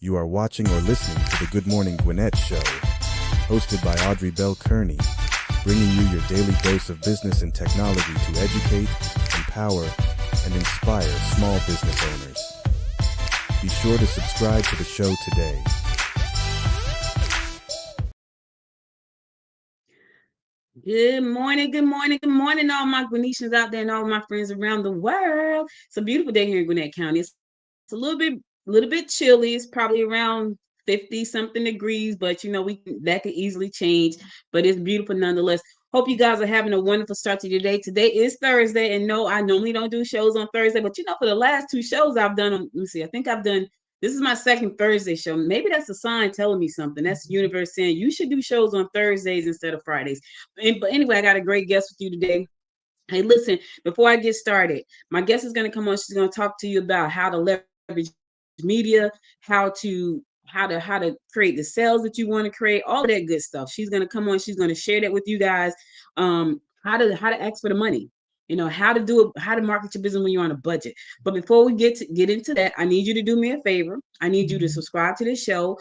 You are watching or listening to the Good Morning Gwinnett Show, hosted by Audrey Bell Kearney, bringing you your daily dose of business and technology to educate, empower, and inspire small business owners. Be sure to subscribe to the show today. Good morning, good morning, good morning, all my Gwinnetians out there and all my friends around the world. It's a beautiful day here in Gwinnett County. It's a little bit chilly. It's probably around 50 something degrees, but that could easily change. But it's beautiful nonetheless. Hope you guys are having a wonderful start to your day. Today is Thursday, and no, I normally don't do shows on Thursday, but for the last two shows I've done, let me see, I think I've done. This is my second Thursday show. Maybe that's a sign telling me something. That's the universe saying you should do shows on Thursdays instead of Fridays. But anyway, I got a great guest with you today. Hey, listen, before I get started, my guest is going to come on. She's going to talk to you about how to leverage media, how to create the sales that you want to create, all of that good stuff. She's going to come on. She's going to share that with you guys. How to ask for the money. How to do it, how to market your business when you're on a budget. But before we get into that, I need you to do me a favor. I need you to subscribe to this show.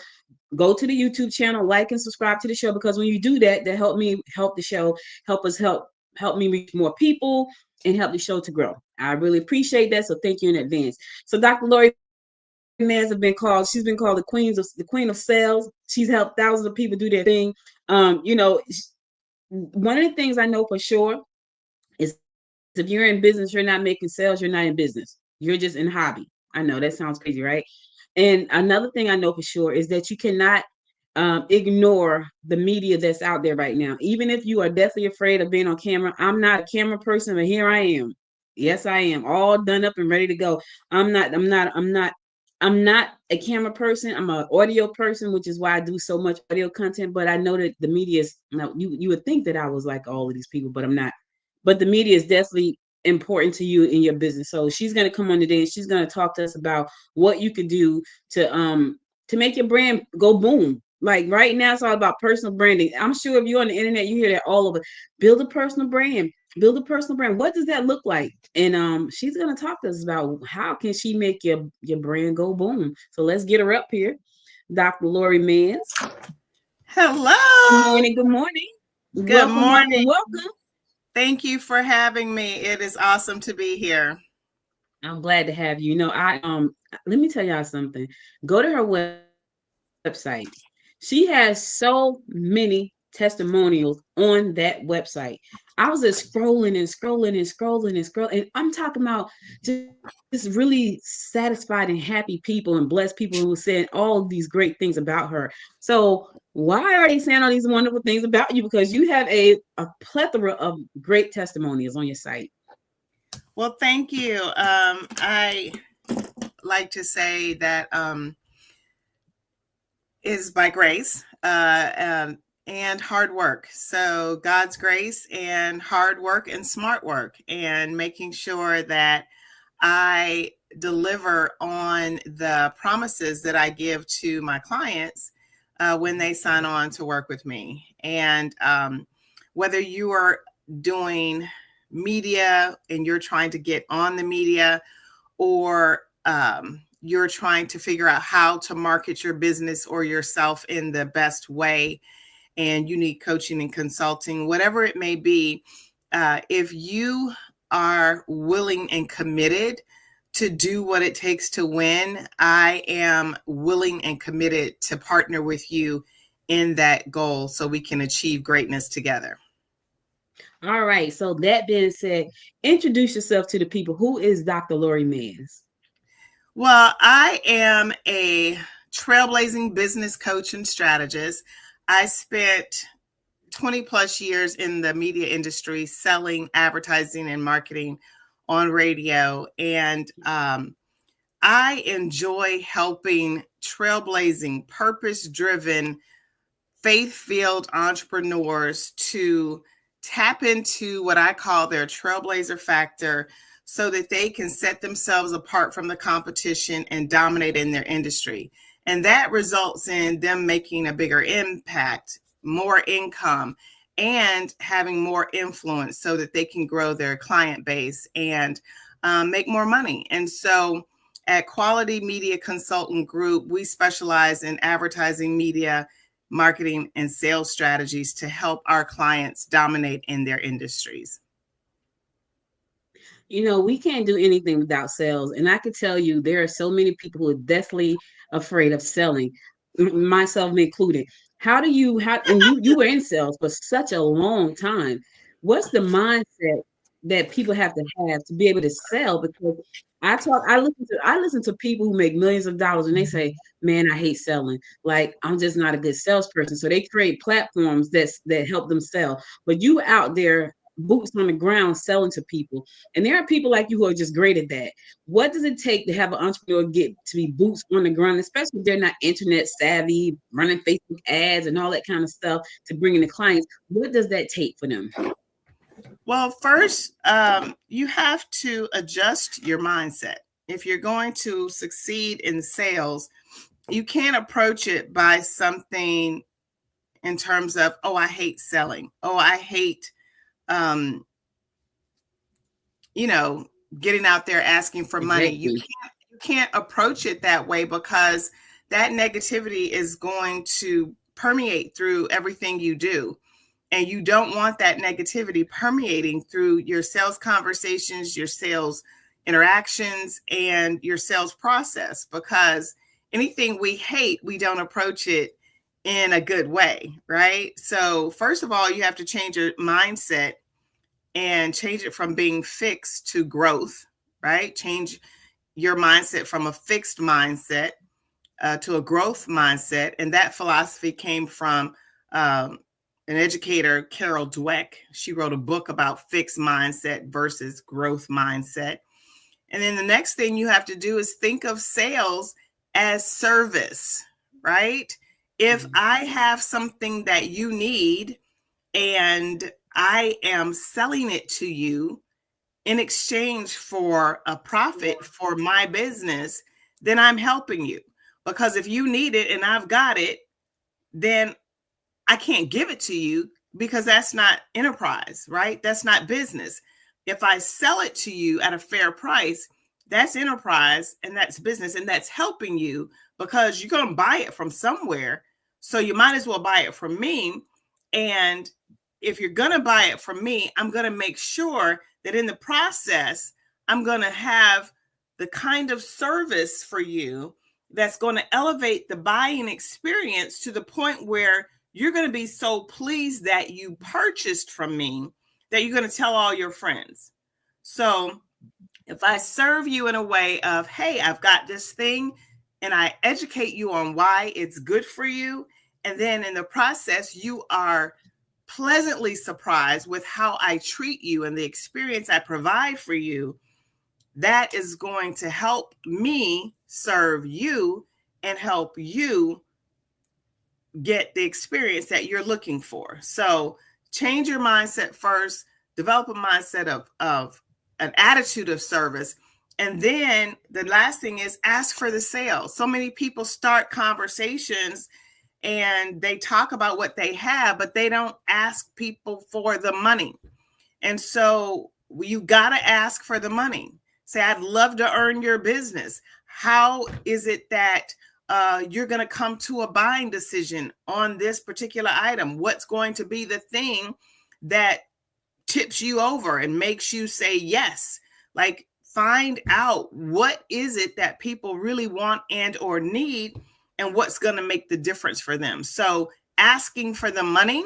Go to the YouTube channel, like and subscribe to the show, because when you do that, that help me help the show, help me reach more people and help the show to grow. I really appreciate that. So thank you in advance. So Dr. Lori Mans she's been called the queen of sales. She's helped thousands of people do their thing. One of the things I know for sure is if you're in business, you're not making sales, you're not in business. You're just in hobby. I know that sounds crazy, right? And another thing I know for sure is that you cannot ignore the media that's out there right now. Even if you are deathly afraid of being on camera, I'm not a camera person, but here I am. Yes, I am all done up and ready to go. I'm not a camera person. I'm an audio person, which is why I do so much audio content. But I know that the media is, you would think that I was like all of these people, but I'm not. But the media is definitely important to you in your business. So she's going to come on today and she's going to talk to us about what you could do to make your brand go boom. Like right now, it's all about personal branding. I'm sure if you're on the internet, you hear that all over. Build a personal brand. Build a personal brand. What does that look like? And she's going to talk to us about how can she make your brand go boom. So let's get her up here, Dr. Lori Mans. Good Hello. morning. Good morning. Good Welcome, welcome, morning. welcome. Thank you for having me. It is awesome to be here. I'm glad to have you. Let me tell y'all something. Go to her website. She has so many testimonials on that website. I was just scrolling and scrolling and scrolling and scrolling. And I'm talking about just really satisfied and happy people and blessed people who were saying all of these great things about her. So why are they saying all these wonderful things about you? Because you have a plethora of great testimonials on your site. Well, thank you. I like to say that is by grace and hard work. So God's grace and hard work and smart work and making sure that I deliver on the promises that I give to my clients when they sign on to work with me. And whether you are doing media and you're trying to get on the media, or you're trying to figure out how to market your business or yourself in the best way, and you need coaching and consulting, whatever it may be, if you are willing and committed to do what it takes to win, I am willing and committed to partner with you in that goal so we can achieve greatness together. All right. So that being said, introduce yourself to the people. Who is Dr. Lori Mans? Well, I am a trailblazing business coach and strategist. I spent 20 plus years in the media industry selling, advertising, and marketing on radio. And I enjoy helping trailblazing, purpose-driven, faith-filled entrepreneurs to tap into what I call their trailblazer factor so that they can set themselves apart from the competition and dominate in their industry. And that results in them making a bigger impact, more income, and having more influence so that they can grow their client base and make more money. And so At Quality Media Consultant Group, we specialize in advertising, media, marketing, and sales strategies to help our clients dominate in their industries. We can't do anything without sales. And I can tell you, there are so many people who are deathly afraid of selling, myself included. And you were in sales for such a long time. What's the mindset that people have to be able to sell? Because I listen to people who make millions of dollars and they say, man, I hate selling. Like, I'm just not a good salesperson. So they create platforms that help them sell. But you out there, boots on the ground, selling to people. And there are people like you who are just great at that. What does it take to have an entrepreneur get to be boots on the ground, especially if they're not internet savvy, running Facebook ads and all that kind of stuff to bring in the clients? What does that take for them? Well, first, you have to adjust your mindset. If you're going to succeed in sales, you can't approach it by something in terms of, oh, I hate selling. Oh, I hate, getting out there asking for money. Exactly. You can't approach it that way, because that negativity is going to permeate through everything you do. And you don't want that negativity permeating through your sales conversations, your sales interactions, and your sales process, because anything we hate, we don't approach it in a good way, right? So first of all, you have to change your mindset and change it from being fixed to growth, right? Change your mindset from a fixed mindset to a growth mindset. And that philosophy came from an educator, Carol Dweck. She wrote a book about fixed mindset versus growth mindset. And then the next thing you have to do is think of sales as service, right? If I have something that you need and I am selling it to you in exchange for a profit for my business, then I'm helping you. Because if you need it and I've got it, then I can't give it to you, because that's not enterprise, right? That's not business. If I sell it to you at a fair price, that's enterprise and that's business, and that's helping you, because you're going to buy it from somewhere. So you might as well buy it from me. And if you're going to buy it from me, I'm going to make sure that in the process, I'm going to have the kind of service for you that's going to elevate the buying experience to the point where you're going to be so pleased that you purchased from me that you're going to tell all your friends. So if I serve you in a way of, hey, I've got this thing, and I educate you on why it's good for you, and then in the process, you are pleasantly surprised with how I treat you and the experience I provide for you, that is going to help me serve you and help you get the experience that you're looking for. So change your mindset first, develop a mindset of an attitude of service. And then the last thing is ask for the sale. So many people start conversations and they talk about what they have, but they don't ask people for the money. And so you got to ask for the money. Say, I'd love to earn your business. How is it that you're going to come to a buying decision on this particular item? What's going to be the thing that tips you over and makes you say yes? Like, find out what is it that people really want and or need, and what's going to make the difference for them. So asking for the money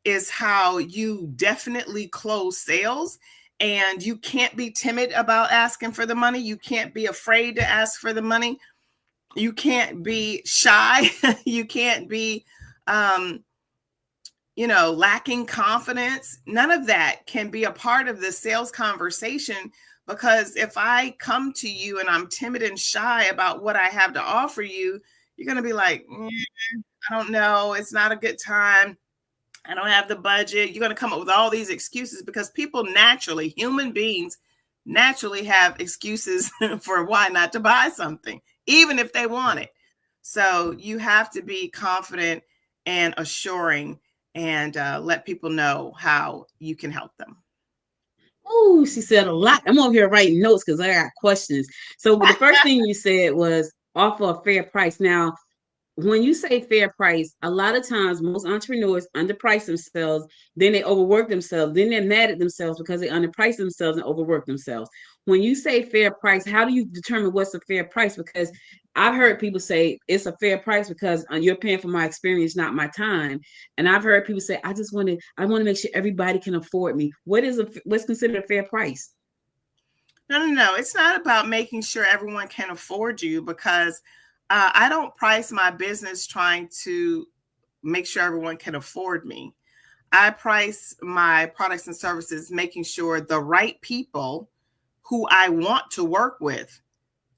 is how you definitely close sales. And you can't be timid about asking for the money. You can't be afraid to ask for the money. You can't be shy. You can't be, lacking confidence. None of that can be a part of the sales conversation, because if I come to you and I'm timid and shy about what I have to offer you, you're going to be like, I don't know. It's not a good time. I don't have the budget. You're going to come up with all these excuses, because people naturally, human beings naturally have excuses for why not to buy something, even if they want it. So you have to be confident and assuring, and let people know how you can help them. Oh, she said a lot. I'm over here writing notes because I got questions. So the first thing you said was offer a fair price. Now, when you say fair price, a lot of times most entrepreneurs underprice themselves, then they overwork themselves, then they're mad at themselves because they underprice themselves and overwork themselves. When you say fair price, how do you determine what's a fair price? Because I've heard people say it's a fair price because you're paying for my experience, not my time. And I've heard people say, I want to make sure everybody can afford me. What's considered a fair price? No. It's not about making sure everyone can afford you, because I don't price my business trying to make sure everyone can afford me. I price my products and services making sure the right people who I want to work with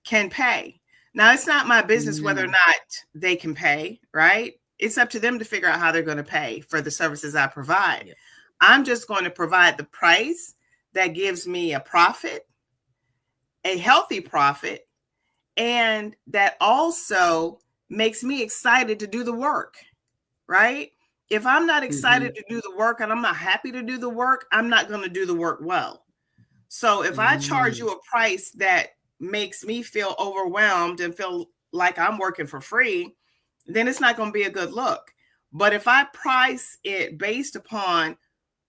can pay. Now, it's not my business whether or not they can pay, right? It's up to them to figure out how they're going to pay for the services I provide. Yeah. I'm just going to provide the price that gives me a profit, a healthy profit, and that also makes me excited to do the work, right? If I'm not excited to do the work and I'm not happy to do the work, I'm not going to do the work well. So if I charge you a price that makes me feel overwhelmed and feel like I'm working for free, then it's not going to be a good look. But if I price it based upon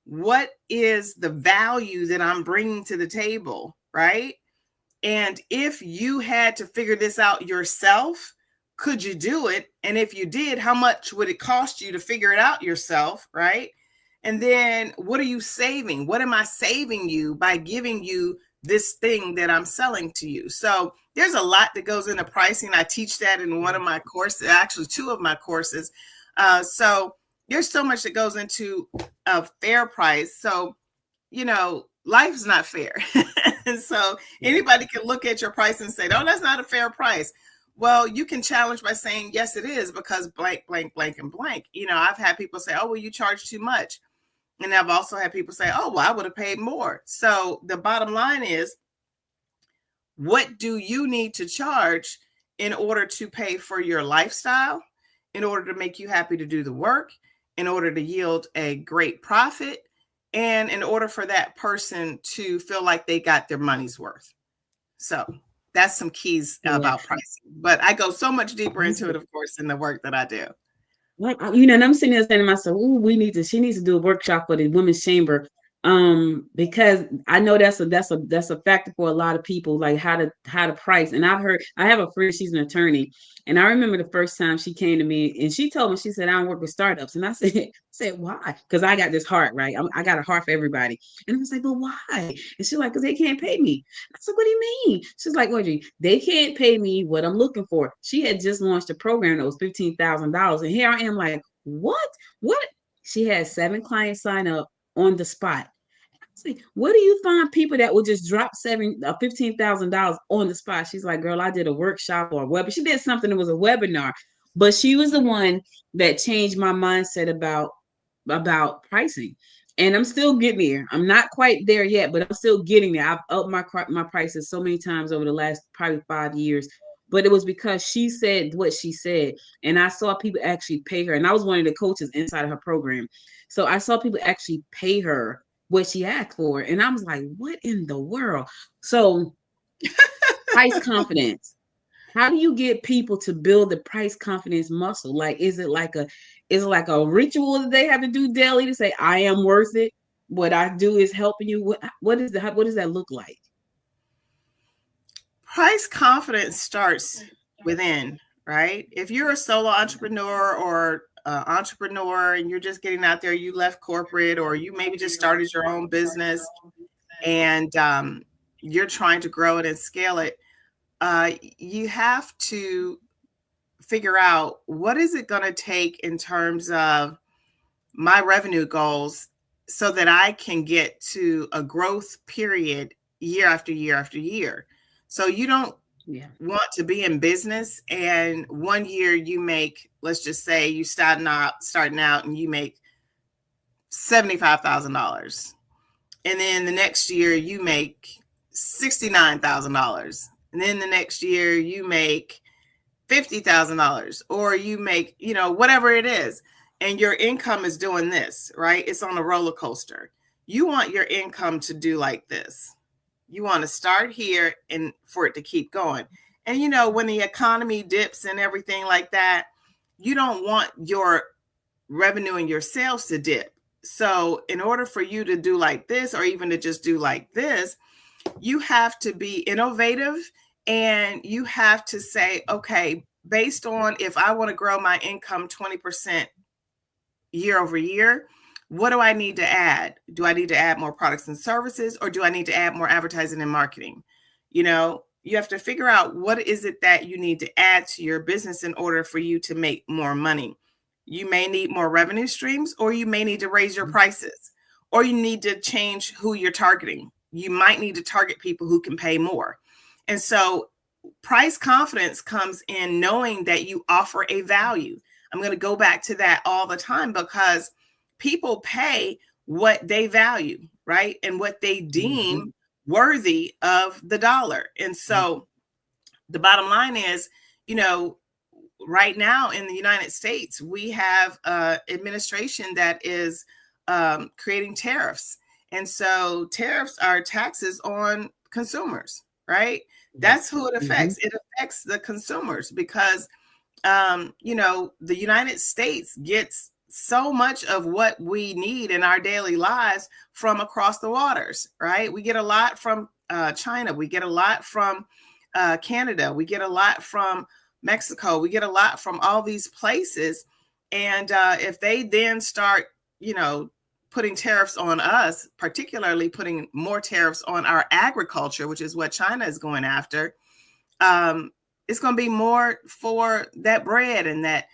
what is the value that I'm bringing to the table, right? And if you had to figure this out yourself, could you do it? And if you did, how much would it cost you to figure it out yourself, right? And then what are you saving? What am I saving you by giving you this thing that I'm selling to you? So there's a lot that goes into pricing. I teach that in one of my courses, actually two of my courses. So there's so much that goes into a fair price. So, life is not fair. And so anybody can look at your price and say, oh, that's not a fair price. Well, you can challenge by saying, yes, it is, because blank, blank, blank, and blank. I've had people say, oh, well, you charge too much. And I've also had people say, oh, well, I would have paid more. So the bottom line is, what do you need to charge in order to pay for your lifestyle, in order to make you happy to do the work, in order to yield a great profit, and in order for that person to feel like they got their money's worth? So that's some keys about pricing. But I go so much deeper into it, of course, in the work that I do. Like, and I'm sitting there saying to myself, "Ooh, she needs to do a workshop for the women's chamber." Because I know that's a factor for a lot of people, like how to price. And I have a friend, she's an attorney, and I remember the first time she came to me and she told me, she said, I don't work with startups. And I said, why? Because I got this heart, right? I got a heart for everybody. And I was like, but why? And she's like, because they can't pay me. I said, what do you mean? She's like, Audrey, they can't pay me what I'm looking for. She had just launched a program that was $15,000. And here I am like, what? What? She had 7 clients sign up on the spot. Where do you find people that will just drop $15,000 on the spot? She's like, girl, I did a workshop or a web. She did something that was a webinar, but she was the one that changed my mindset about pricing. And I'm still getting there. I'm not quite there yet, but I'm still getting there. I've upped my prices so many times over the last probably 5 years. But it was because she said what she said. And I saw people actually pay her. And I was one of the coaches inside of her program. So I saw people actually pay her what she asked for. And I was like, what in the world? So price confidence. How do you get people to build the price confidence muscle? Like, is it like a ritual that they have to do daily to say, I am worth it? What I do is helping you. What does that look like? Price confidence starts within, right? If you're a solo entrepreneur or entrepreneur and you're just getting out there, you left corporate, or you maybe just started your own business and you're trying to grow it and scale it, you have to figure out, what is it going to take in terms of my revenue goals so that I can get to a growth period year after year after year. So you don't want to be in business and one year you make, let's just say you starting out and you make $75,000. And then the next year you make $69,000. And then the next year you make $50,000, or you make, whatever it is. And your income is doing this, right? It's on a roller coaster. you want your income to do like this. You want to start here and for it to keep going. And when the economy dips and everything like that, you don't want your revenue and your sales to dip. So in order for you to do like this, or even to just do like this, you have to be innovative, and you have to say, okay, based on if I want to grow my income 20% year over year, what do I need to add? Do I need to add more products and services, or do I need to add more advertising and marketing? You have to figure out what is it that you need to add to your business in order for you to make more money. You may need more revenue streams, or you may need to raise your prices, or you need to change who you're targeting. You might need to target people who can pay more. And so price confidence comes in knowing that you offer a value. I'm going to go back to that all the time, because people pay what they value, right? And what they deem worthy of the dollar. And so the bottom line is, right now in the United States, we have administration that is creating tariffs. And so tariffs are taxes on consumers, right? That's who it affects. It affects the consumers because, the United States gets so much of what we need in our daily lives from across the waters, right? We get a lot from China. We get a lot from Canada. We get a lot from Mexico. We get a lot from all these places. And if they then start, putting tariffs on us, particularly putting more tariffs on our agriculture, which is what China is going after, it's going to be more for that bread and that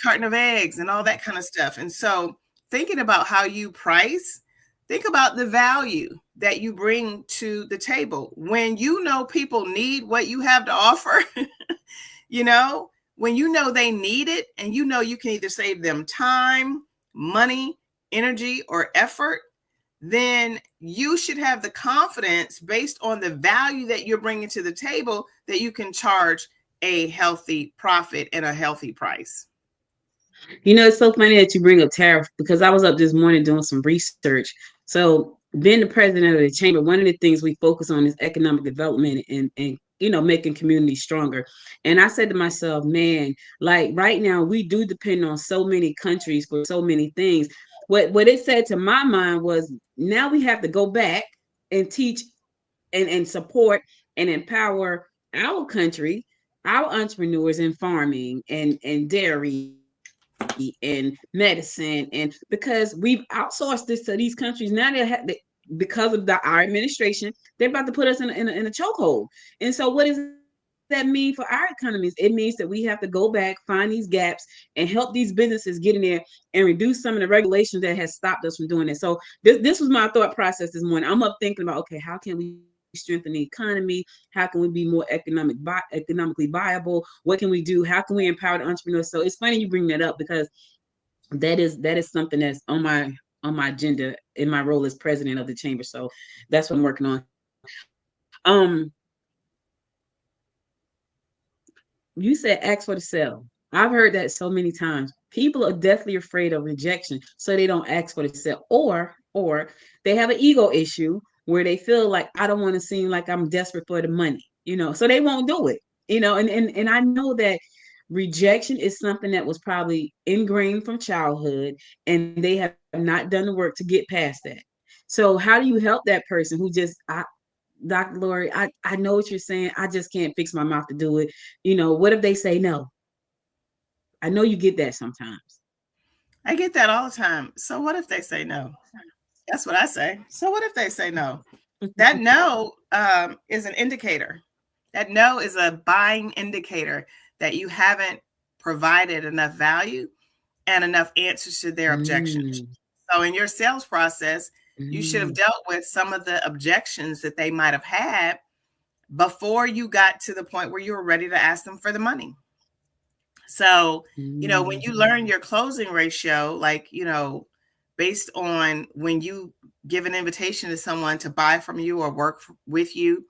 carton of eggs and all that kind of stuff. And so thinking about how you price, think about the value that you bring to the table. When people need what you have to offer, when they need it, and you can either save them time, money, energy, or effort, then you should have the confidence based on the value that you're bringing to the table that you can charge a healthy profit and a healthy price. It's so funny that you bring up tariff, because I was up this morning doing some research. So being the president of the chamber, one of the things we focus on is economic development and making communities stronger. And I said to myself, man, like right now we do depend on so many countries for so many things. What it said to my mind was, now we have to go back and teach and support and empower our country, our entrepreneurs in farming and dairy and medicine, and because we've outsourced this to these countries. Now because of our administration, they're about to put us in a chokehold. And so what does that mean for our economies? It means that we have to go back, find these gaps, and help these businesses get in there and reduce some of the regulations that has stopped us from doing it. So this was my thought process this morning. I'm up thinking about, okay, how can we strengthen the economy? How can we be more economically viable? What can we do? How can we empower the entrepreneurs? So it's funny you bring that up, because that is something that's on my agenda in my role as president of the chamber. So that's what I'm working on. You said ask for the sale. I've heard that so many times. People are deathly afraid of rejection, so they don't ask for the sale, or they have an ego issue where they feel like, I don't want to seem like I'm desperate for the money, so they won't do it, and I know that rejection is something that was probably ingrained from childhood, and they have not done the work to get past that. So how do you help that person who just, Dr. Lori, I know what you're saying. I just can't fix my mouth to do it. What if they say no? I know you get that sometimes. I get that all the time. So what if they say no? That's what I say. So what if they say no? That no is an indicator. That no is a buying indicator that you haven't provided enough value and enough answers to their objections. So in your sales process, you should have dealt with some of the objections that they might have had before you got to the point where you were ready to ask them for the money. So, when you learn your closing ratio, like, based on when you give an invitation to someone to buy from you or work with you,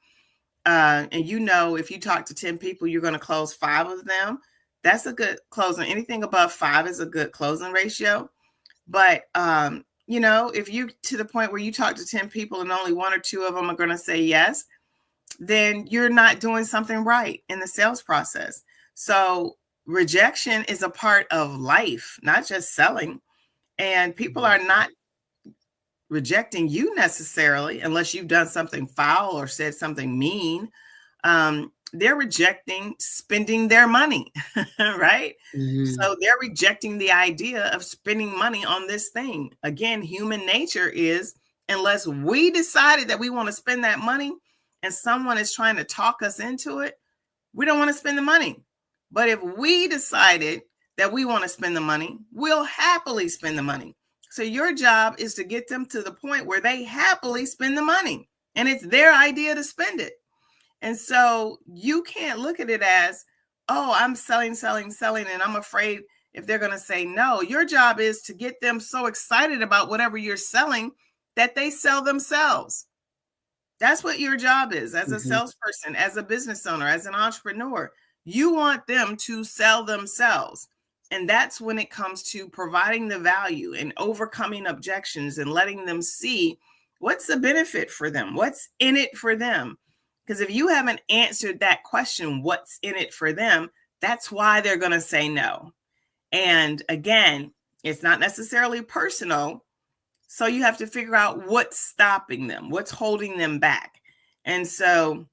and if you talk to 10 people, you're going to close 5 of them. That's a good closing. Anything above 5 is a good closing ratio. But you know, if you to the point where you talk to 10 people and only one or two of them are going to say yes, then you're not doing something right in the sales process. So rejection is a part of life, not just selling. And people are not rejecting you necessarily unless you've done something foul or said something mean. They're rejecting spending their money, right? So they're rejecting the idea of spending money on this thing. Again, human nature is, unless we decided that we want to spend that money and someone is trying to talk us into it, we don't want to spend the money. But if we decided that we want to spend the money, we'll happily spend the money. So your job is to get them to the point where they happily spend the money and it's their idea to spend it. And so you can't look at it as, oh, I'm selling, and I'm afraid if they're going to say no. Your job is to get them so excited about whatever you're selling that they sell themselves. That's what your job is as a salesperson, as a business owner, as an entrepreneur. You want them to sell themselves. And that's when it comes to providing the value and overcoming objections and letting them see what's the benefit for them, what's in it for them. Because if you haven't answered that question, what's in it for them, that's why they're going to say no. And again, it's not necessarily personal. So you have to figure out what's stopping them, what's holding them back. And so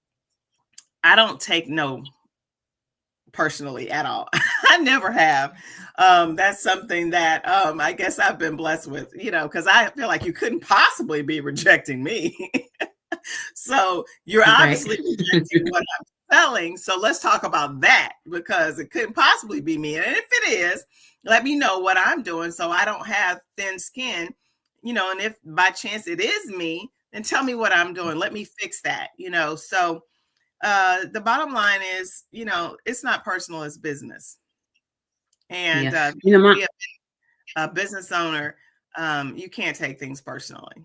I don't take no personally at all. I never have. That's something that I guess I've been blessed with, you know, because I feel like you couldn't possibly be rejecting me. So you're obviously rejecting what I'm selling. So let's talk about that, because it couldn't possibly be me. And if it is, let me know what I'm doing so I don't have thin skin, you know, and if by chance it is me, then tell me what I'm doing. Let me fix that, you know. So the bottom line is, you know, it's not personal, it's business. And you know, a business owner, you can't take things personally.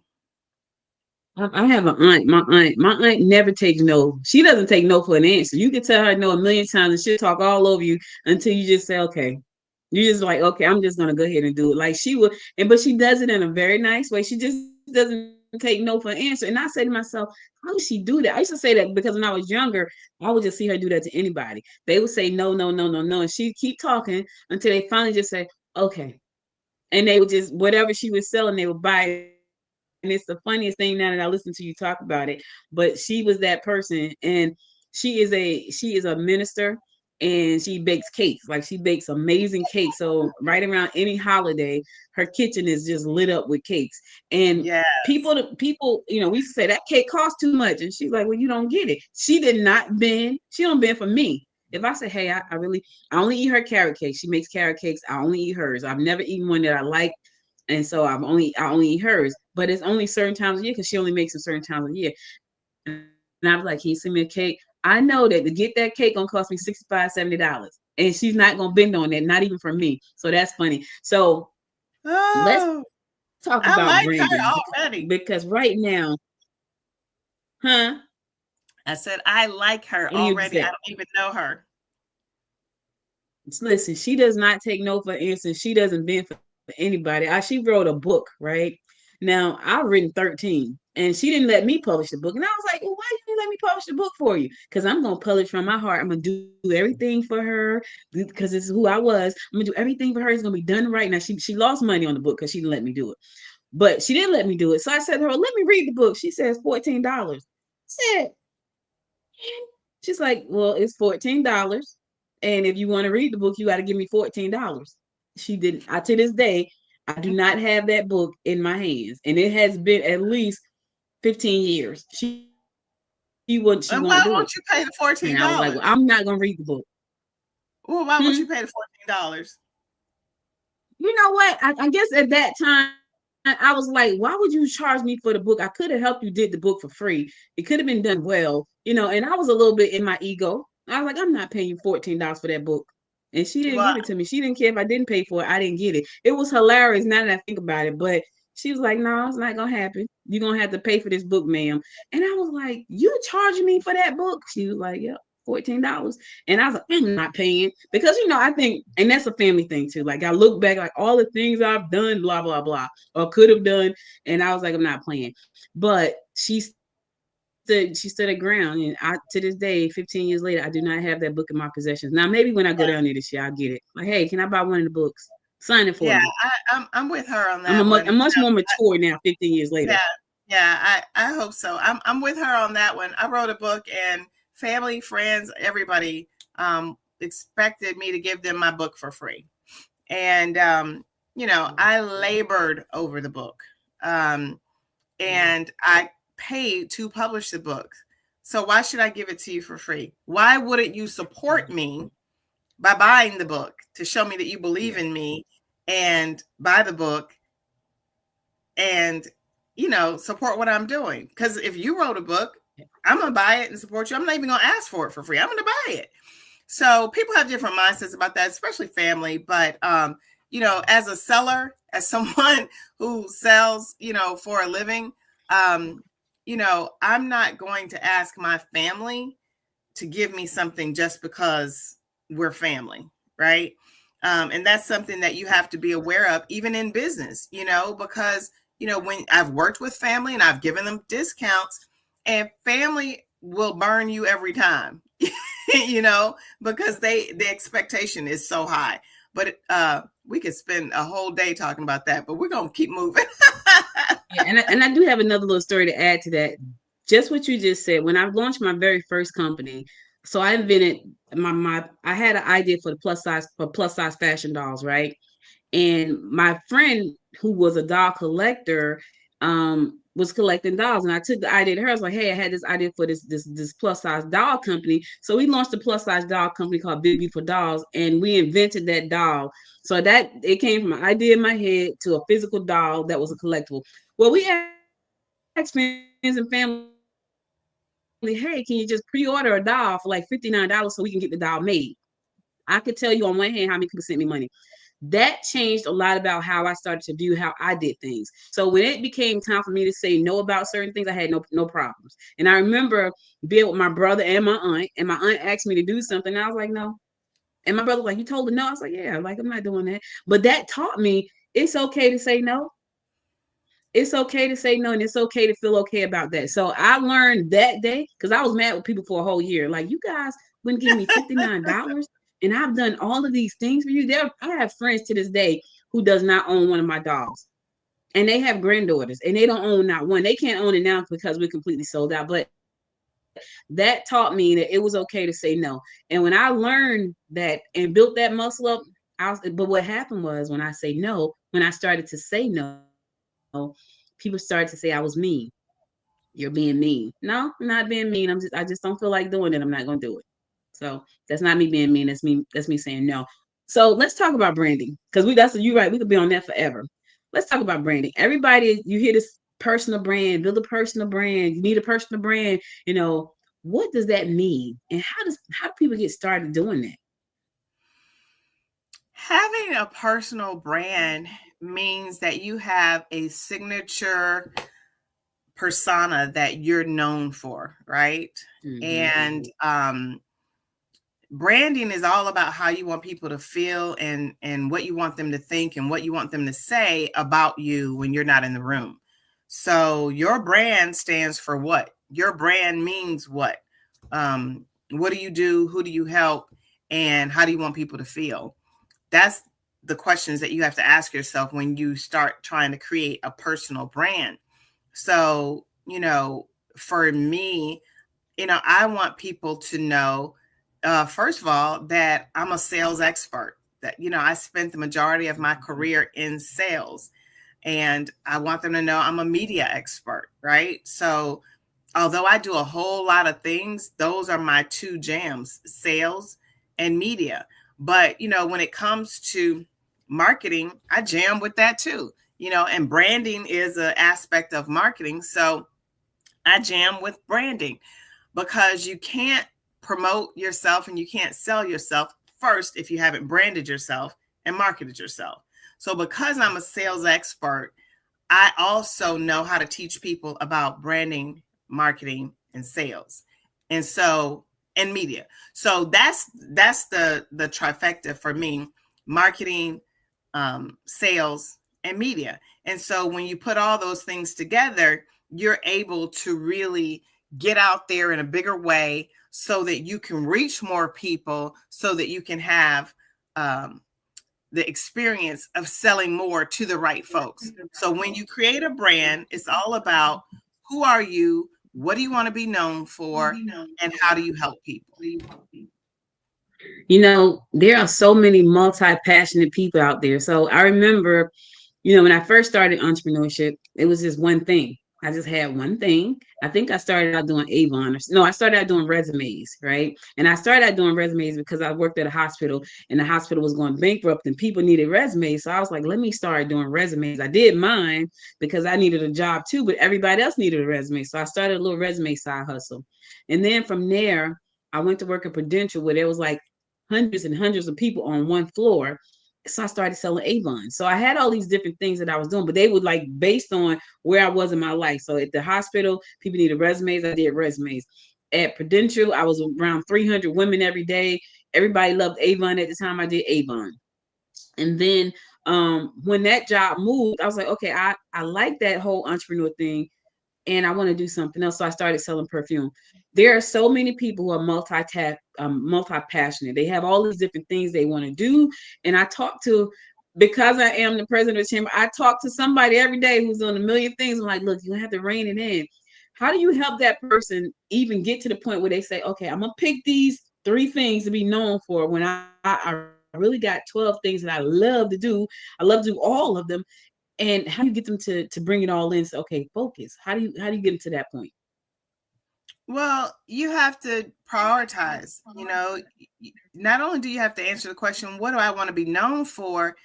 I have an aunt. My aunt never takes no. She doesn't take no for an answer. You can tell her no a million times, and she'll talk all over you until you just say, "Okay." You just like, "Okay, I'm just gonna go ahead and do it." Like she would, but she does it in a very nice way. She just doesn't take no for an answer. And I say to myself, "How does she do that?" I used to say that because when I was younger, I would just see her do that to anybody. They would say no, no, no, no, no, and she'd keep talking until they finally just say, "Okay," and they would just whatever she was selling, they would buy it. And it's the funniest thing now that I listen to you talk about it. But she was that person, and she is a minister, and she bakes cakes. Like she bakes amazing cakes. So right around any holiday, her kitchen is just lit up with cakes. And Yeah. people, you know, we say that cake costs too much, and she's like, "Well, you don't get it." She don't bend for me. If I say, "Hey, I only eat her carrot cake." She makes carrot cakes. I only eat hers. I've never eaten one that I like. And so I only eat hers, but it's only certain times a year because she only makes it certain times a year. And I was like, "Can you send me a cake?" I know that to get that cake gonna cost me $65, $70. And she's not gonna bend on that, not even for me. So that's funny. So let's Oh, talk I about like her branding already. because right now, huh? I said, I like her What do you already. I say? don't even know her. Listen, she does not take no for answers. She doesn't bend for anybody. She wrote a book, right? Now I've written 13, and she didn't let me publish the book. And I was like, "Well, why didn't you let me publish the book for you?" Because I'm gonna publish from my heart. I'm gonna do everything for her because it's who I was. I'm gonna do everything for her. It's gonna be done right. Now she lost money on the book because she didn't let me do it, but she didn't let me do it. So I said to her, "Let me read the book." She says $14. I said, she's like, "Well, it's $14. And if you want to read the book, you got to give me $14." She didn't. To this day, I do not have that book in my hands. And it has been at least 15 years. She won't And do why it. won't you pay the And I was like, $14? "Well, I'm not gonna read the book." Well, why won't Hmm? you pay the $14? You know what? I guess at that time I was like, "Why would you charge me for the book? I could have helped you did the book for free. It could have been done well, you know." And I was a little bit in my ego. I was like, "I'm not paying you $14 for that book." And she didn't Well, give it to me. She didn't care if I didn't pay for it. I didn't get it. It was hilarious now that I think about it. But she was like, "No, it's not gonna happen. You're gonna have to pay for this book, ma'am." And I was like, "You charging me for that book?" She was like, "Yep." $14. And I was like, I'm not paying because, I think, and that's a family thing too. Like I look back, like all the things I've done, blah, blah, blah, or could have done. And I was like, I'm not playing. But she stood her ground. And to this day, 15 years later, I do not have that book in my possessions. Now, maybe when I go down there this year, I'll get it. Like, hey, can I buy one of the books? Sign it for Yeah, me. I'm with her on that one. I'm much more mature now, 15 years later. Yeah, I hope so. I'm with her on that one. I wrote a book, and family, friends, everybody expected me to give them my book for free. And I labored over the book. And I paid to publish the book. So why should I give it to you for free? Why wouldn't you support me by buying the book to show me that you believe in me, and buy the book and, support what I'm doing? Because if you wrote a book, I'm going to buy it and support you. I'm not even going to ask for it for free. I'm going to buy it. So people have different mindsets about that, especially family. But, as a seller, as someone who sells, for a living, I'm not going to ask my family to give me something just because we're family, right? And that's something that you have to be aware of, even in business, because, when I've worked with family and I've given them discounts, and family will burn you every time, because the expectation is so high. But we could spend a whole day talking about that, but we're going to keep moving. Yeah, and I do have another little story to add to that. Just what you just said. When I launched my very first company, so I invented I had an idea for plus size fashion dolls, right? And my friend who was a doll collector was collecting dolls, and I took the idea to her. I was like, hey, I had this idea for this plus size doll company. So we launched a plus size doll company called Big Beautiful Dolls, and we invented that doll. So that it came from an idea in my head to a physical doll that was a collectible. Well, we asked friends and family, hey, can you just pre-order a doll for like $59 so we can get the doll made? I could tell you on one hand how many people sent me money. That changed a lot about how I started to view how I did things. So when it became time for me to say no about certain things, I had no problems. And I remember being with my brother and my aunt asked me to do something, and I was like, no. And my brother was like, you told her no? I was like, yeah, like I'm not doing that. But that taught me it's okay to say no. It's okay to say no, and it's okay to feel okay about that. So I learned that day, because I was mad with people for a whole year. Like, you guys wouldn't give me $59, and I've done all of these things for you. I have friends to this day who does not own one of my dogs, and they have granddaughters, and they don't own not one. They can't own it now because we're completely sold out. But that taught me that it was okay to say no. And when I learned that and built that muscle up, but what happened was when I started to say no, people started to say I was mean. You're being mean. No, I'm not being mean. I just don't feel like doing it. I'm not gonna do it. So that's not me being mean. That's me saying no. So let's talk about branding. Because you're right, we could be on that forever. Let's talk about branding. Everybody, you hear this personal brand, build a personal brand, you need a personal brand, what does that mean? And how do people get started doing that? Having a personal brand means that you have a signature persona that you're known for, right? Mm-hmm. And branding is all about how you want people to feel and what you want them to think and what you want them to say about you when you're not in the room. So your brand stands for what? Your brand means what? What do you do? Who do you help? And how do you want people to feel? That's the questions that you have to ask yourself when you start trying to create a personal brand. So, for me, I want people to know, first of all, that I'm a sales expert, that, I spent the majority of my career in sales, and I want them to know I'm a media expert, right? So although I do a whole lot of things, those are my two jams, sales and media. But, when it comes to marketing, I jam with that too, and branding is an aspect of marketing. So I jam with branding, because you can't promote yourself and you can't sell yourself first if you haven't branded yourself and marketed yourself. So because I'm a sales expert, I also know how to teach people about branding, marketing, and sales. And so and media. So that's the trifecta for me: marketing, sales, and media. And so when you put all those things together, you're able to really get out there in a bigger way so that you can reach more people, so that you can have the experience of selling more to the right folks. So when you create a brand, it's all about who are you, what do you want to be known for, and how do you help people? You know, there are so many multi-passionate people out there. So I remember, you know, when I first started entrepreneurship, it was just one thing. I just had one thing. I think I started out doing Avon. No, I started out doing resumes, right? And I started out doing resumes because I worked at a hospital and the hospital was going bankrupt and people needed resumes. So I was like, let me start doing resumes. I did mine because I needed a job too, but everybody else needed a resume. So I started a little resume side hustle. And then from there, I went to work at Prudential where there was like hundreds and hundreds of people on one floor. So I started selling Avon. So I had all these different things that I was doing, but they would like based on where I was in my life. So at the hospital, people needed resumes. I did resumes. At Prudential, I was around 300 women every day. Everybody loved Avon at the time. I did Avon. And then when that job moved, I was like, okay, I like that whole entrepreneur thing and I want to do something else. So I started selling perfume. There are so many people who are multi-passionate. They have all these different things they want to do. And I talk to, because I am the president of the chamber, I talk to somebody every day who's doing a million things. I'm like, look, you have to rein it in. How do you help that person even get to the point where they say, okay, I'm going to pick these 3 things to be known for when I really got 12 things that I love to do. I love to do all of them. And how do you get them to bring it all in? So, okay, focus. How do you get them to that point? Well, you have to prioritize. You know, not only do you have to answer the question, what do I want to be known for?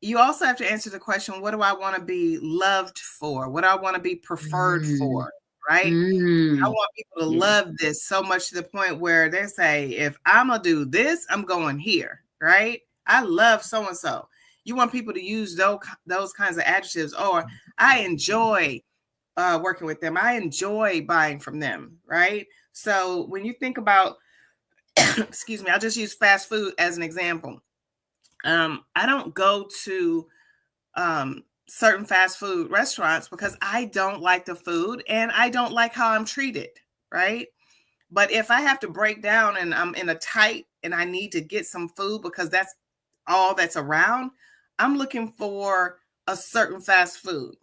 You also have to answer the question, what do I want to be loved for? What do I want to be preferred for? Right? I want people to love this so much to the point where they say, if I'm going to do this, I'm going here. Right? I love so and so. You want people to use those kinds of adjectives, or I enjoy working with them. I enjoy buying from them, right? So when you think about, excuse me, I'll just use fast food as an example. I don't go to certain fast food restaurants because I don't like the food and I don't like how I'm treated, right? But if I have to break down and I'm in a tight and I need to get some food because that's all that's around, I'm looking for a certain fast food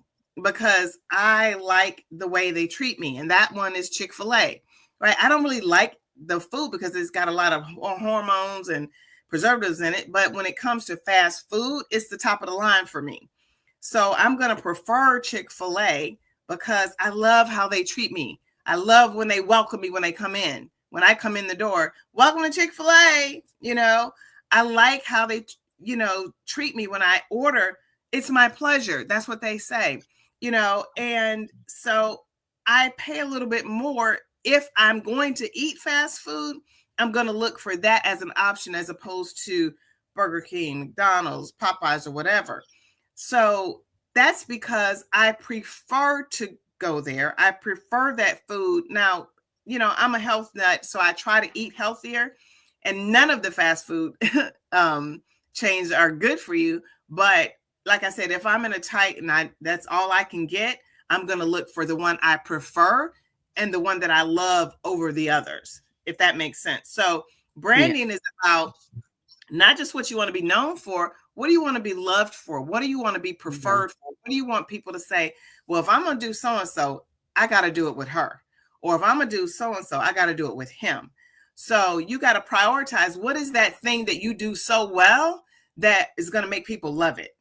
because I like the way they treat me. And that one is Chick-fil-A, right? I don't really like the food because it's got a lot of hormones and preservatives in it. But when it comes to fast food, it's the top of the line for me. So I'm going to prefer Chick-fil-A because I love how they treat me. I love when they welcome me when they come in. When I come in the door, welcome to Chick-fil-A. You know, I like how they, treat me when I order. It's my pleasure. That's what they say, and so I pay a little bit more. If I'm going to eat fast food, I'm going to look for that as an option as opposed to Burger King, McDonald's, Popeyes, or whatever. So that's because I prefer to go there. I prefer that food. Now, I'm a health nut, so I try to eat healthier, and none of the fast food chains are good for you. But like I said, if I'm in a tight and that's all I can get, I'm going to look for the one I prefer and the one that I love over the others, if that makes sense. So branding is about not just what you want to be known for. What do you want to be loved for? What do you want to be preferred for? What do you want people to say? Well, if I'm going to do so-and-so, I got to do it with her. Or if I'm going to do so-and-so, I got to do it with him. So you got to prioritize what is that thing that you do so well that is going to make people love it,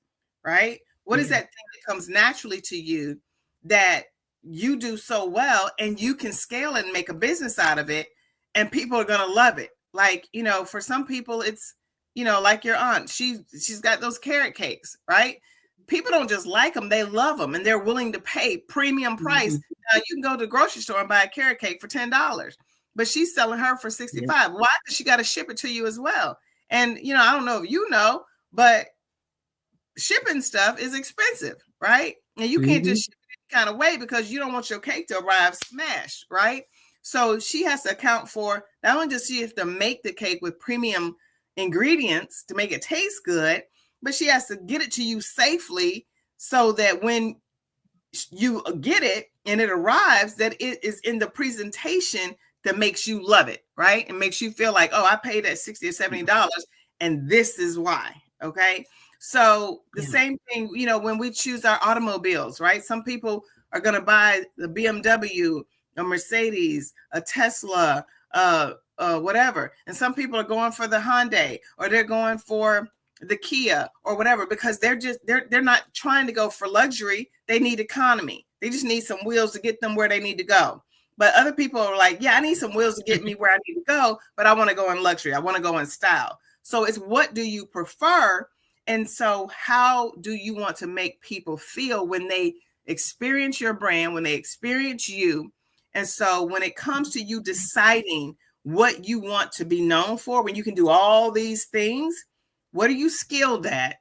right? What is that thing that comes naturally to you that you do so well and you can scale and make a business out of it and people are going to love it? Like, for some people it's, like your aunt, she's got those carrot cakes, right? People don't just like them, they love them and they're willing to pay premium price. You can go to the grocery store and buy a carrot cake for $10, but she's selling her for $65. Why? Because she got to ship it to you as well. And, I don't know if you know, but shipping stuff is expensive, right? And you can't just ship it any kind of way because you don't want your cake to arrive smashed, right? So she has to account for, not only does she have to make the cake with premium ingredients to make it taste good, but she has to get it to you safely so that when you get it and it arrives, that it is in the presentation that makes you love it, right? And makes you feel like, oh, I paid that $60 or $70 and this is why. Okay. So the same thing, you know, when we choose our automobiles, right? Some people are going to buy the BMW, a Mercedes, a Tesla, whatever. And some people are going for the Hyundai, or they're going for the Kia or whatever, because they're not trying to go for luxury. They need economy. They just need some wheels to get them where they need to go. But other people are like, yeah, I need some wheels to get me where I need to go, but I want to go in luxury. I want to go in style. So it's, what do you prefer? And so how do you want to make people feel when they experience your brand, when they experience you? And so when it comes to you deciding what you want to be known for, when you can do all these things, what are you skilled at?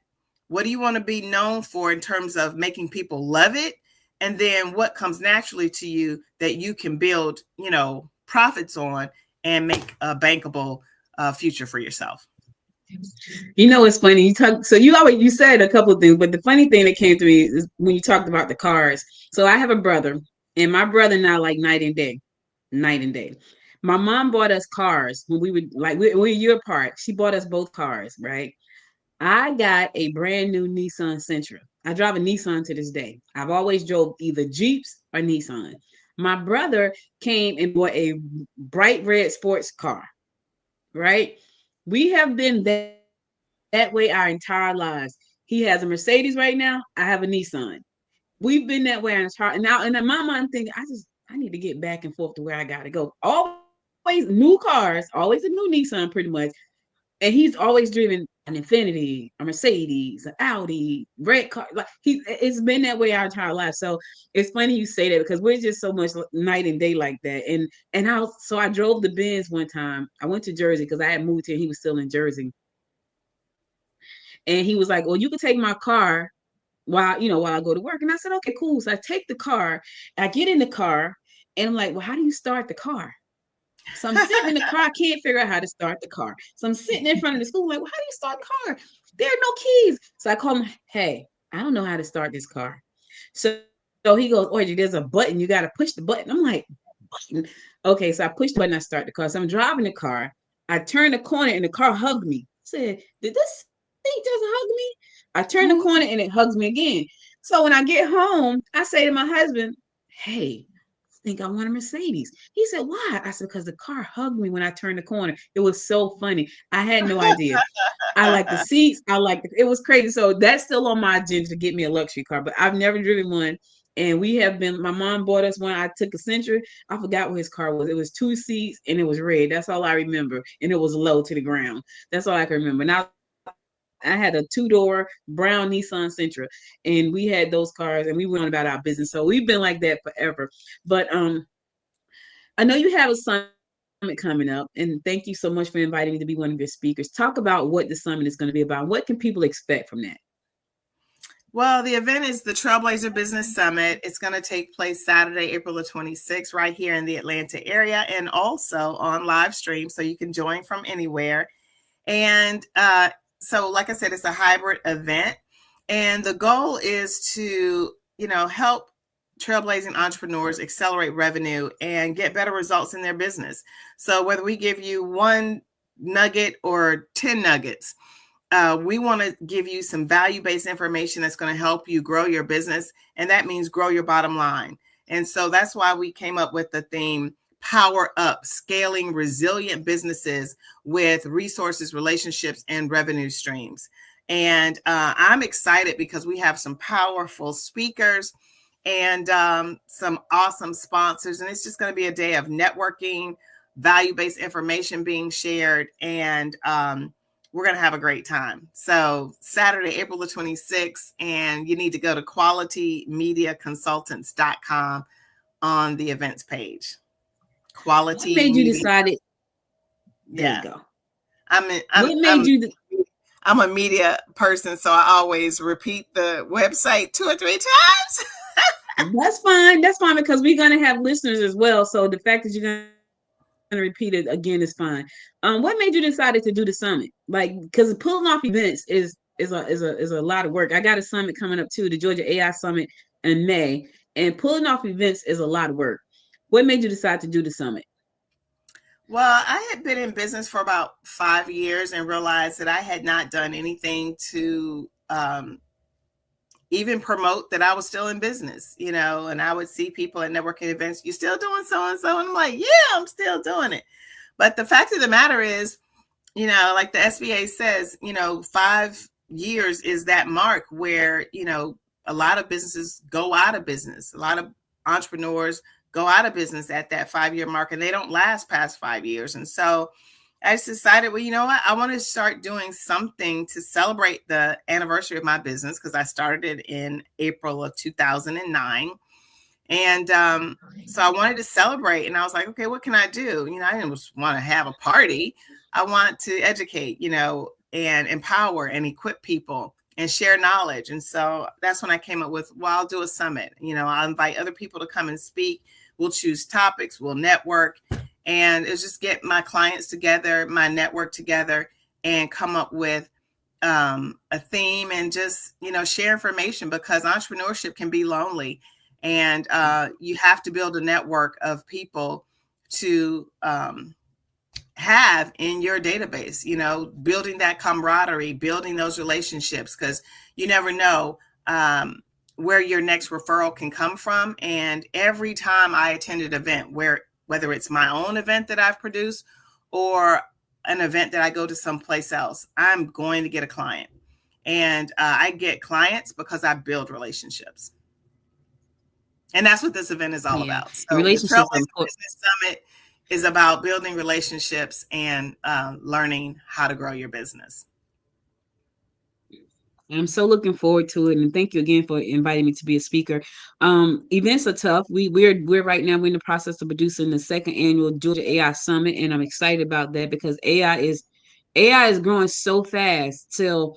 What do you want to be known for in terms of making people love it? And then what comes naturally to you that you can build, you know, profits on and make a bankable future for yourself. You know, it's funny. You said a couple of things, but the funny thing that came to me is when you talked about the cars. So I have a brother, and my brother and I like night and day. My mom bought us cars when we would we're a year apart. She bought us both cars, right? I got a brand new Nissan Sentra. I drive a Nissan to this day. I've always drove either Jeeps or Nissan. My brother came and bought a bright red sports car, right? We have been that way our entire lives. He has a Mercedes right now. I have a Nissan. We've been that way our entire, now. And in my mind, I'm thinking, I need to get back and forth to where I gotta go. Always new cars, always a new Nissan, pretty much. And he's always driven an Infinity, a Mercedes, an Audi, red car. Like it's been that way our entire life. So it's funny you say that, because we're just so much night and day like that. And I drove the Benz one time. I went to Jersey because I had moved here. He was still in Jersey, and he was like, "Well, you can take my car while I go to work." And I said, "Okay, cool." So I take the car. I get in the car, and I'm like, "Well, how do you start the car?" So I'm sitting in the car. I can't figure out how to start the car. So I'm sitting in front of the school like, well, how do you start the car? There are no keys. So I call him, hey, I don't know how to start this car. So he goes, Audrey, there's a button. You got to push the button. I'm like, button? Okay, so I push the button. I start the car. So I'm driving the car. I turn the corner and the car hugged me. I said, did this thing just hug me? I turn the corner and it hugs me again. So when I get home, I say to my husband, hey, think I want a Mercedes. He said, why? I said, because the car hugged me when I turned the corner. It was so funny. I had no idea. I like the seats. It was crazy. So that's still on my agenda to get me a luxury car, but I've never driven one. And my mom bought us one. I took a Sentra. I forgot what his car was. It was 2 seats and it was red. That's all I remember. And it was low to the ground. That's all I can remember. Now, I had a 2-door brown Nissan Sentra, and we had those cars, and we went on about our business. So we've been like that forever. But I know you have a summit coming up, and thank you so much for inviting me to be one of your speakers. Talk about what the summit is going to be about. What can people expect from that? Well, the event is the Trailblazer Business Summit. It's going to take place Saturday, April the 26th, right here in the Atlanta area, and also on live stream, so you can join from anywhere. And so, like I said, it's a hybrid event, and the goal is to, help trailblazing entrepreneurs accelerate revenue and get better results in their business. So whether we give you 1 nugget or 10 nuggets, we want to give you some value-based information that's going to help you grow your business, and that means grow your bottom line. And so that's why we came up with the theme, Power Up, Scaling Resilient Businesses with Resources, Relationships, and Revenue Streams. And I'm excited because we have some powerful speakers and some awesome sponsors. And it's just going to be a day of networking, value-based information being shared, and we're going to have a great time. So Saturday, April the 26th, and you need to go to qualitymediaconsultants.com on the events page. Quality. What made you decide it? There you go. I'm a media person, so I always repeat the website 2 or 3 times. That's fine. That's fine because we're gonna have listeners as well. So the fact that you're gonna repeat it again is fine. What made you decided to do the summit? Like, because pulling off events is a lot of work. I got a summit coming up too, the Georgia AI Summit in May, and pulling off events is a lot of work. What made you decide to do the summit? Well, I had been in business for about 5 years and realized that I had not done anything to even promote that I was still in business, and I would see people at networking events, you still doing so and so? And I'm like, yeah, I'm still doing it. But the fact of the matter is, like the SBA says, 5 years is that mark where, a lot of businesses go out of business. A lot of entrepreneurs go out of business at that 5-year mark, and they don't last past 5 years. And so I just decided, well, you know what? I want to start doing something to celebrate the anniversary of my business, because I started it in April of 2009. And so I wanted to celebrate, and I was like, okay, what can I do? I didn't just want to have a party. I want to educate, and empower and equip people and share knowledge. And so that's when I came up with, well, I'll do a summit. I'll invite other people to come and speak. We'll choose topics, we'll network, and it's just get my clients together, my network together, and come up with a theme and just, share information, because entrepreneurship can be lonely. And you have to build a network of people to have in your database, building that camaraderie, building those relationships, because you never know where your next referral can come from. And every time I attend an event, whether it's my own event that I've produced or an event that I go to someplace else, I'm going to get a client. And I get clients because I build relationships. And that's what this event is all about. So the Relationships Trailblazer Business Summit is about building relationships and learning how to grow your business. I'm so looking forward to it, and thank you again for inviting me to be a speaker. Events are tough. We're right now, we're in the process of producing the second annual Georgia AI Summit, and I'm excited about that because AI is growing so fast till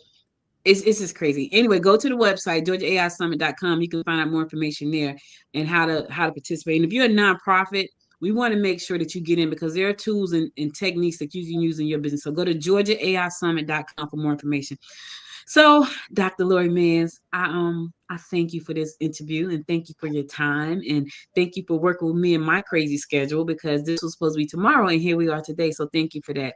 it's just crazy. Anyway, go to the website georgiaisummit.com. You can find out more information there and how to participate. And if you're a nonprofit, we want to make sure that you get in, because there are tools and techniques that you can use in your business. So go to georgiaisummit.com for more information. So, Dr. Lori Mans, I thank you for this interview, and thank you for your time, and thank you for working with me in my crazy schedule, because this was supposed to be tomorrow and here we are today. So thank you for that.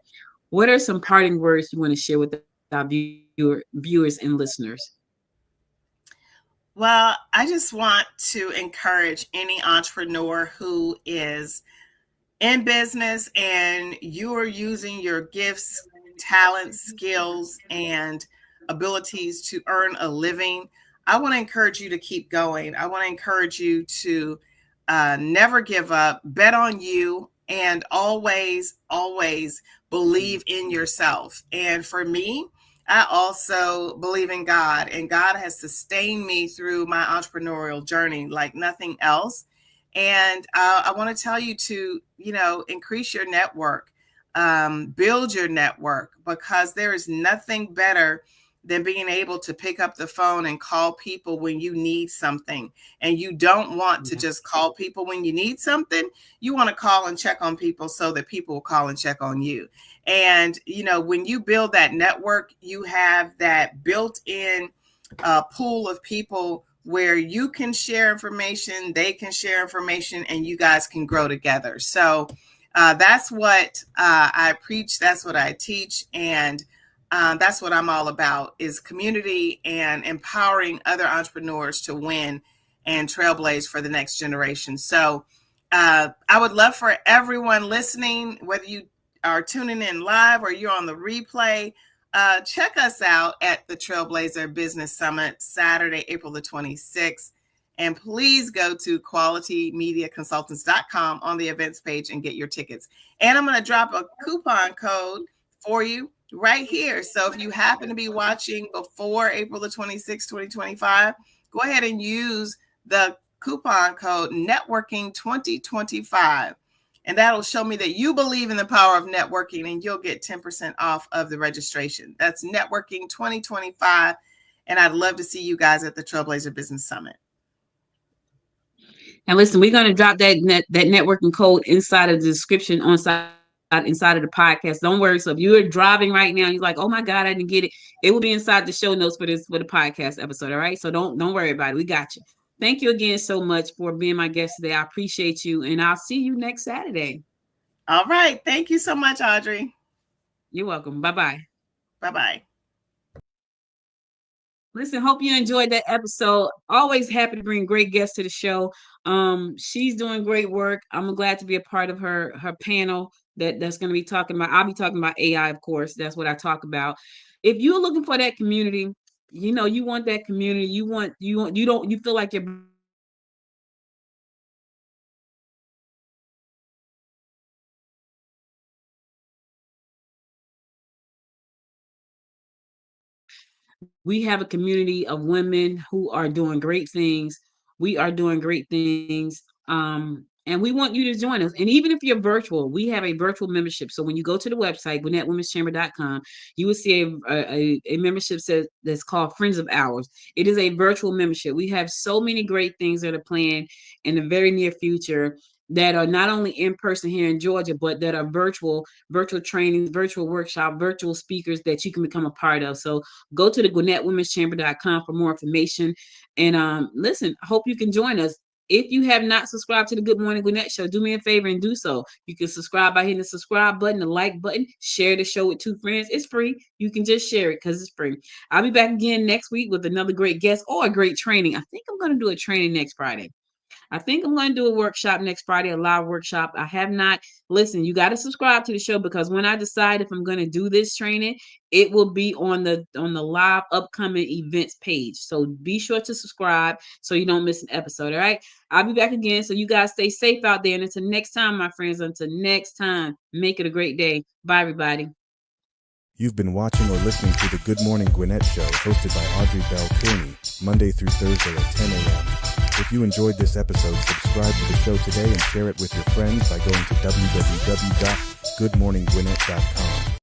What are some parting words you want to share with our viewers and listeners? Well, I just want to encourage any entrepreneur who is in business and you are using your gifts, talents, skills, and abilities to earn a living. I want to encourage you to keep going. I want to encourage you to never give up, bet on you, and always, always believe in yourself. And for me, I also believe in God, and God has sustained me through my entrepreneurial journey like nothing else. And I want to tell you to, increase your network, build your network, because there is nothing better than being able to pick up the phone and call people when you need something. And you don't want to just call people when you need something. You want to call and check on people so that people will call and check on you. And, when you build that network, you have that built-in pool of people where you can share information, they can share information, and you guys can grow together. So that's what I preach. That's what I teach. And that's what I'm all about, is community and empowering other entrepreneurs to win and trailblaze for the next generation. So I would love for everyone listening, whether you are tuning in live or you're on the replay, check us out at the Trailblazer Business Summit, Saturday, April the 26th. And please go to qualitymediaconsultants.com on the events page and get your tickets. And I'm going to drop a coupon code for you right here. So if you happen to be watching before April the 26th, 2025, go ahead and use the coupon code networking 2025. And that'll show me that you believe in the power of networking, and you'll get 10% off of the registration. That's networking 2025. And I'd love to see you guys at the Trailblazer Business Summit. And listen, we're going to drop that networking code inside of the description inside of the podcast. Don't worry. So if you're driving right now, you're like, oh my God, I didn't get it. It will be inside the show notes for the podcast episode. All right. So don't worry about it. We got you. Thank you again so much for being my guest today. I appreciate you. And I'll see you next Saturday. All right. Thank you so much, Audrey. You're welcome. Bye-bye. Bye-bye. Listen, hope you enjoyed that episode. Always happy to bring great guests to the show. She's doing great work. I'm glad to be a part of her panel that's going to be talking about. I'll be talking about AI, of course. That's what I talk about. If you're looking for that community, you know, you want that community. You feel like you're we have a community of women who are doing great things. We are doing great things. And we want you to join us. And even if you're virtual, we have a virtual membership. So when you go to the website, GwinnettWomen'sChamber.com, you will see a membership that's called Friends of Ours. It is a virtual membership. We have so many great things that are planned in the very near future that are not only in person here in Georgia, but that are virtual trainings, virtual workshop, virtual speakers that you can become a part of. So go to the GwinnettWomen'sChamber.com for more information. And listen, I hope you can join us. If you have not subscribed to the Good Morning Gwinnett Show, do me a favor and do so. You can subscribe by hitting the subscribe button, the like button, share the show with 2 friends. It's free. You can just share it because it's free. I'll be back again next week with another great guest or a great training. I think I'm going to do a training next Friday. I think I'm going to do a workshop next Friday, a live workshop. I have not. Listen, you got to subscribe to the show because when I decide if I'm going to do this training, it will be on the live upcoming events page. So be sure to subscribe so you don't miss an episode. All right. I'll be back again. So you guys stay safe out there. And until next time, my friends, until next time, make it a great day. Bye, everybody. You've been watching or listening to the Good Morning Gwinnett Show, hosted by Audrey Bell Kearney, Monday through Thursday at 10 a.m. If you enjoyed this episode, subscribe to the show today and share it with your friends by going to www.goodmorninggwinnett.com.